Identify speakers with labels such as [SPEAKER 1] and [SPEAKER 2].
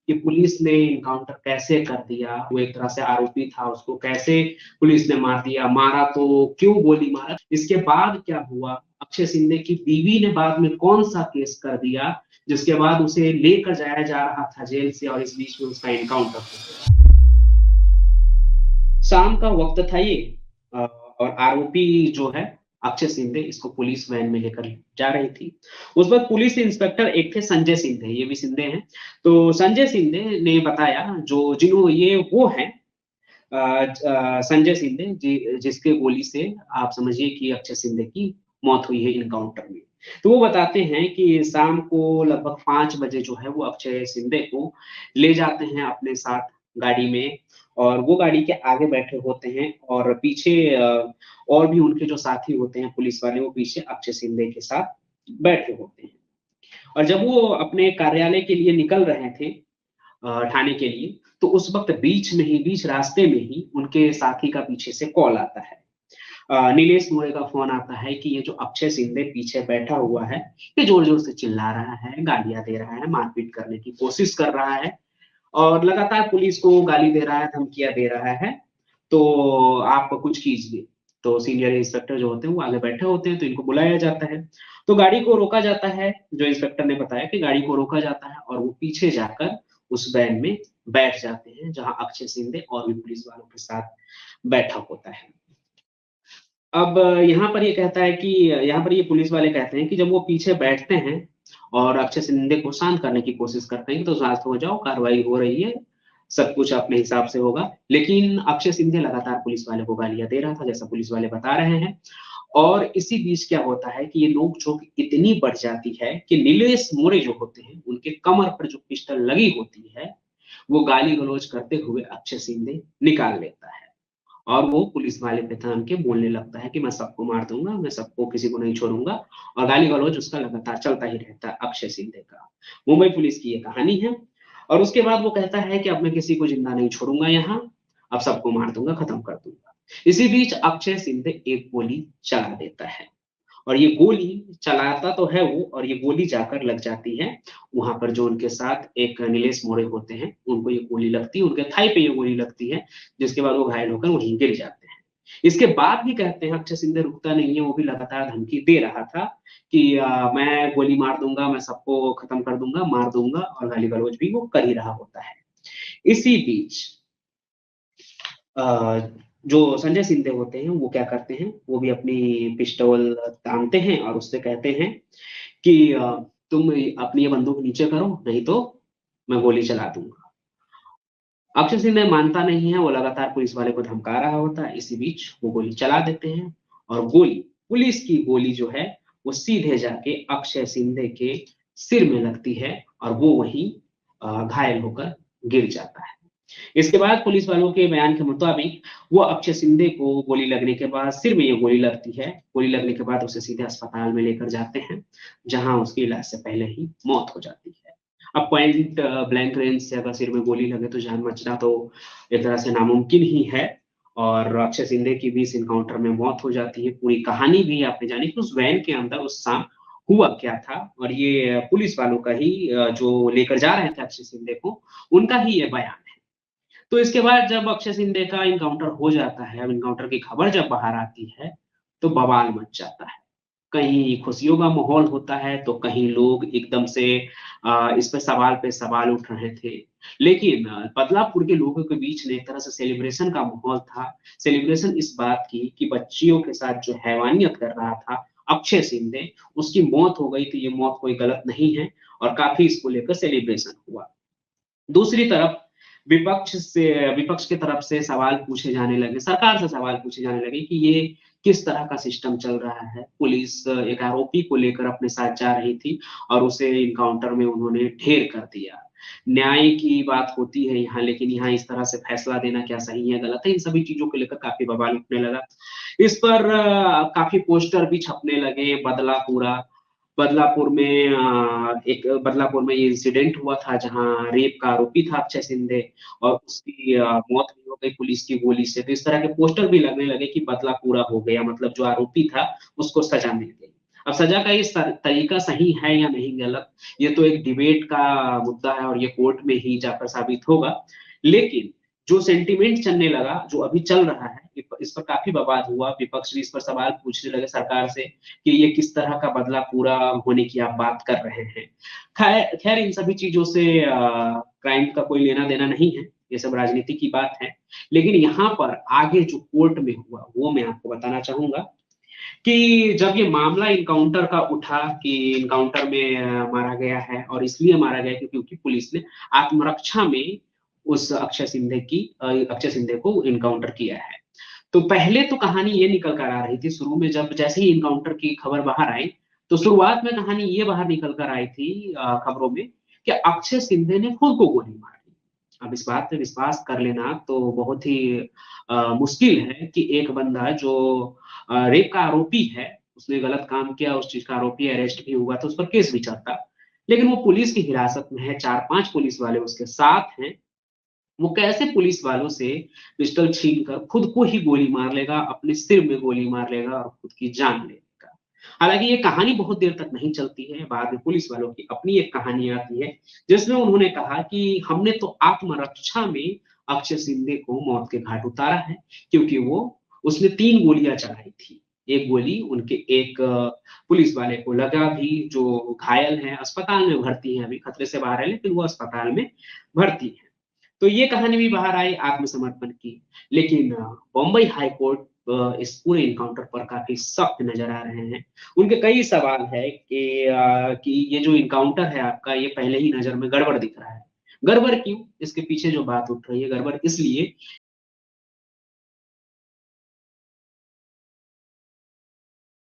[SPEAKER 1] कि पुलिस ने इनकाउंटर कैसे कर दिया, वो एक तरह से आरोपी था, उसको कैसे पुलिस ने मार दिया, मारा तो क्यों गोली मारा, इसके बाद क्या हुआ, अक्षय सिंधे की बीवी ने बाद में कौन सा केस कर दिया, जिसके बाद उसे लेकर जाया जा रहा था जेल से, और इस बीच में उसका इनकाउंटर हो गया। शाम का वक्त था ये, और आरोपी जो है अक्षय सिंधे, इसको पुलिस वैन में लेकर जा रही थी। उस वक्त पुलिस इंस्पेक्टर एक थे संजय सिंधे, ये भी सिंधे हैं। तो संजय सिंधे ने बताया, जो जिन्हों ये वो हैं, संजय सिंधे जिसके गोली से आप समझिए कि अक्षय सिंधे की मौत हुई है इनकाउंटर में। तो वो बताते हैं कि शाम को लगभग 5 बजे जो है वो अक्षय सिंधे को ले जाते हैं अपने साथ गाड़ी में, और वो गाड़ी के आगे बैठे होते हैं, और पीछे और भी उनके जो साथी होते हैं पुलिस वाले, वो पीछे अक्षय सिंधे के साथ बैठे होते हैं। और जब वो अपने कार्यालय के लिए निकल रहे थे, थाने के लिए, तो उस वक्त बीच में ही, बीच रास्ते में ही उनके साथी का पीछे से कॉल आता है। नीलेश मोरे का फोन आता है कि ये जो अक्षय सिंधे पीछे बैठा हुआ है, ये जोर जोर से चिल्ला रहा है, गालियां दे रहा है, मारपीट करने की कोशिश कर रहा है, और लगातार पुलिस को गाली दे रहा है, धमकियां दे रहा है, तो आप कुछ कीजिए। तो सीनियर इंस्पेक्टर जो होते हैं वो आगे बैठे होते हैं, तो इनको बुलाया जाता है। तो गाड़ी को रोका जाता है, जो इंस्पेक्टर ने बताया कि गाड़ी को रोका जाता है, और वो पीछे जाकर उस वैन में बैठ जाते हैं, जहां अक्षय सिंधे और भी पुलिस वालों के साथ बैठा होता है। अब यहाँ पर ये कहता है कि यहाँ पर ये पुलिस वाले कहते हैं कि जब वो पीछे बैठते हैं और अक्षय सिंधे को शांत करने की कोशिश करते हैं कि तो शांत हो जाओ, कार्रवाई हो रही है, सब कुछ अपने हिसाब से होगा, लेकिन अक्षय सिंधे लगातार पुलिस वाले को गालियां दे रहा था, जैसा पुलिस वाले बता रहे हैं। और इसी बीच क्या होता है कि ये नोक-झोंक इतनी बढ़ जाती है कि नीलेश मोरे जो होते हैं, उनके कमर पर जो पिस्टल लगी होती है, वो गाली-गलौज करते हुए अक्षय सिंधे निकाल लेता है। और वो पुलिस वाले पे तान के बोलने लगता है कि मैं सबको मार दूँगा, मैं सबको, किसी को नहीं छोड़ूँगा, और गाली-गलौज उसका लगातार चलता ही रहता है अक्षय सिंधे का। मुंबई पुलिस की ये कहानी है, और उसके बाद वो कहता है कि अब मैं किसी को जिंदा नहीं छोड़ूँगा यहाँ, अब सबको मार दूँगा, खत्म कर दूँगा। इसी बीच अक्षय सिंधे एक गोली चला देता है, और ये गोली चलाता तो है वो, और ये गोली जाकर लग जाती है वहां पर जो उनके साथ एक नीलेश मोरे होते हैं, उनको ये गोली लगती है, उनके थाई पे ये गोली लगती है, जिसके बाद वो घायल होकर वहीं गिर जाते हैं। इसके बाद भी कहते हैं अक्षय सिंधे रुकता नहीं है, वो भी लगातार धमकी दे रहा था कि मैं गोली मार दूंगा, मैं सबको खत्म कर दूंगा, मार दूंगा, और गाली गलौज भी वो कर ही रहा होता है। इसी बीच अ, जो संजय सिंधे होते हैं वो क्या करते हैं, वो भी अपनी पिस्टल तानते हैं और उससे कहते हैं कि तुम अपनी ये बंदूक नीचे करो, नहीं तो मैं गोली चला दूंगा। अक्षय सिंह मानता नहीं है, वो लगातार पुलिस वाले को धमका रहा होता है। इसी बीच वो गोली चला देते हैं, और गोली, पुलिस की गोली जो है, वो सीधे जाके अक्षय सिंधे के सिर में लगती है, और वो वहीं घायल होकर गिर जाता है। इसके बाद पुलिस वालों के बयान के मुताबिक वो अक्षय सिंधे को गोली लगने के बाद, सिर में ये गोली लगती है, गोली लगने के बाद उसे सीधे अस्पताल में लेकर जाते हैं, जहां उसके इलाज से पहले ही मौत हो जाती है। अब पॉइंट ब्लैंक रेंज से अगर सिर में गोली लगे तो जान बचना तो एक तरह से नामुमकिन ही है, और अक्षय सिंधे की भी इस इनकाउंटर में मौत हो जाती है। पूरी कहानी भी आपने जानी कि उस वैन के अंदर उस शाम हुआ क्या था, और ये पुलिस वालों का ही, जो लेकर जा रहे थे अक्षय सिंधे को, उनका ही ये बयान है। तो इसके बाद जब अक्षय सिंधे का इनकाउंटर हो जाता है, अब इनकाउंटर की खबर जब बाहर आती है, तो बवाल मच जाता है। कहीं खुशियों का माहौल होता है, तो कहीं लोग एकदम से इस पे सवाल उठ रहे थे। लेकिन बदलापुर के लोगों के बीच में एक तरह से सेलिब्रेशन का माहौल था। सेलिब्रेशन इस बात की कि बच्चियों के साथ जो हैवानियत कर रहा था अक्षय सिंधे, उसकी मौत हो गई, तो ये मौत कोई गलत नहीं है, और काफ़ी इसको लेकर सेलिब्रेशन हुआ। दूसरी तरफ विपक्ष की तरफ से सवाल पूछे जाने लगे, सरकार से सवाल पूछे जाने लगे कि ये किस तरह का सिस्टम चल रहा है। पुलिस एक आरोपी को लेकर अपने साथ जा रही थी, और उसे इनकाउंटर में उन्होंने ढेर कर दिया। न्याय की बात होती है यहाँ, लेकिन यहाँ इस तरह से फैसला देना क्या सही है, गलत है, इन सभी चीज़ों को लेकर काफ़ी बवाल उठने लगा। इस पर काफ़ी पोस्टर भी छपने लगे, बदलापुर में एक बदलापुर में ये इंसिडेंट हुआ था जहाँ रेप का आरोपी था अक्षय सिंधे, और उसकी मौत भी हो गई पुलिस की गोली से। तो इस तरह के पोस्टर भी लगने लगे कि बदला पूरा हो गया, मतलब जो आरोपी था उसको सजा मिल गई। अब सजा का ये तरीका सही है या नहीं गलत, ये तो एक डिबेट का मुद्दा है और ये कोर्ट में ही जाकर साबित होगा। लेकिन जो सेंटिमेंट चलने लगा, जो अभी चल रहा है, इस पर काफी बवाद हुआ, विपक्ष भी इस पर सवाल पूछने लगे सरकार से कि ये किस तरह का बदला पूरा होने की आप बात कर रहे हैं। खैर खैर इन सभी चीजों से क्राइम का कोई लेना देना नहीं है, ये सब राजनीति की बात है। लेकिन यहाँ पर आगे जो कोर्ट में हुआ वो मैं आपको बताना चाहूंगा कि जब ये मामला इनकाउंटर का उठा कि इनकाउंटर में मारा गया है और इसलिए मारा गया क्योंकि पुलिस ने आत्मरक्षा में उस अक्षय सिंधे को इनकाउंटर किया है। तो पहले तो कहानी ये निकल कर आ रही थी शुरू में, जब जैसे ही इनकाउंटर की खबर बाहर आई तो शुरुआत में कहानी ये बाहर निकल कर आई थी खबरों में कि अक्षय सिंधे ने खुद को गोली मार दी। अब इस बात पे विश्वास कर लेना तो बहुत ही मुश्किल है कि एक बंदा जो रेप का आरोपी है, उसने गलत काम किया, उस चीज का आरोपी अरेस्ट भी हुआ तो उस पर केस भी चलता, लेकिन वो पुलिस की हिरासत में है, 4-5 पुलिस वाले उसके साथ हैं, वो कैसे पुलिस वालों से पिस्टल छीन कर खुद को ही गोली मार लेगा, अपने सिर में गोली मार लेगा और खुद की जान ले लेगा। हालांकि ये कहानी बहुत देर तक नहीं चलती है, बाद में पुलिस वालों की अपनी एक कहानी आती है जिसमें उन्होंने कहा कि हमने तो आत्मरक्षा में अक्षय सिंधे को मौत के घाट उतारा है, क्योंकि वो उसने 3 गोलियां चलाई थी। एक गोली उनके एक पुलिस वाले को लगा भी, जो घायल है, अस्पताल में भर्ती है, अभी खतरे से बाहर है लेकिन वो अस्पताल में भर्ती है। तो ये कहानी भी बाहर आई आत्मसमर्पण की। लेकिन बॉम्बे हाई कोर्ट इस पूरे इनकाउंटर पर काफी सख्त नजर आ रहे हैं। उनके कई सवाल है कि ये जो इनकाउंटर है आपका, ये पहले ही नजर में गड़बड़ दिख रहा है। गड़बड़ क्यों? इसके पीछे जो बात उठ रही है, गड़बड़ इसलिए